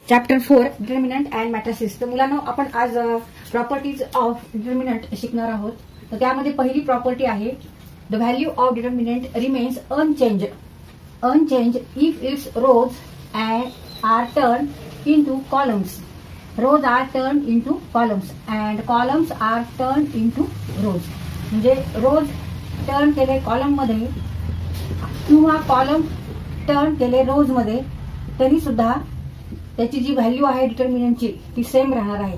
Chapter 4 determinant and matrices. तर मुलांनो आपण आज प्रॉपर्टीज ऑफ डिटर्मिनंट शिकणार आहोत. तर त्यामध्ये पहिली प्रॉपर्टी आहे the value of determinant remains unchanged if its rows are turn into columns. Rows are turn into columns and columns are turn into rows. म्हणजे रोज टर्न केले कॉलम मध्ये किंवा कॉलम टर्न केले रोज मध्ये तरी सुद्धा त्याची जी व्हॅल्यू आहे डिटर्मिनंटची ती सेम राहणार आहे.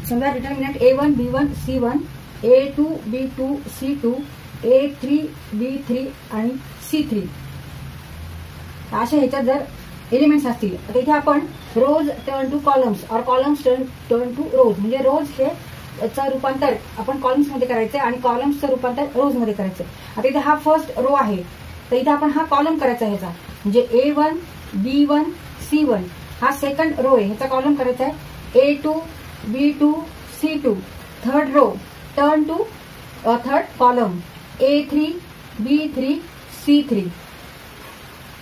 समजा determinant A1 B1 C1 A2 B2 C2 A3 B3 आणि C3 अशा ह्याच्यात जर एलिमेंट्स असतील तर इथे आपण रोज टर्न टू कॉलम्स और कॉलम्स टर्न टू रोज म्हणजे रोज हे चं रूपांतर आपण कॉलम्स मध्ये करायचंय आणि कॉलम्सचं रूपांतर रोज मध्ये करायचंय. आता इथे हा फर्स्ट रो आहे तर इथे आपण हा कॉलम करायचा ह्याचा म्हणजे A1 B1 C1 हा सेकंड रो आहे ह्याचा कॉलम करायचा आहे A2 B2 C2. Third row turn to third column A3 B3 C3.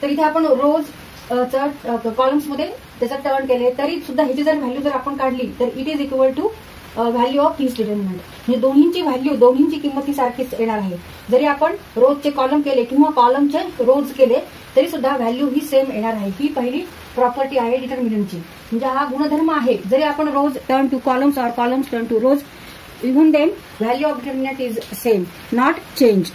तर इथे आपण रोज कॉलम्स मध्ये त्याचा टर्न केले तरी सुद्धा ह्याची जर व्हॅल्यू जर आपण काढली तर it is equal to value of this determinant. म्हणजे दोन्हींची व्हॅल्यू दोन्हींची किंमत ही सारखीच येणार आहे. जरी आपण रोजचे कॉलम केले किंवा कॉलमचे रोज केले तरी सुद्धा व्हॅल्यू ही सेम येणार आहे. ही पहिली प्रॉपर्टी आहे डिटर्मिनंटची. म्हणजे हा गुणधर्म आहे. जरी आपण रोज टर्न टू कॉलम्स और columns turn to rows even then value of determinant is same not change.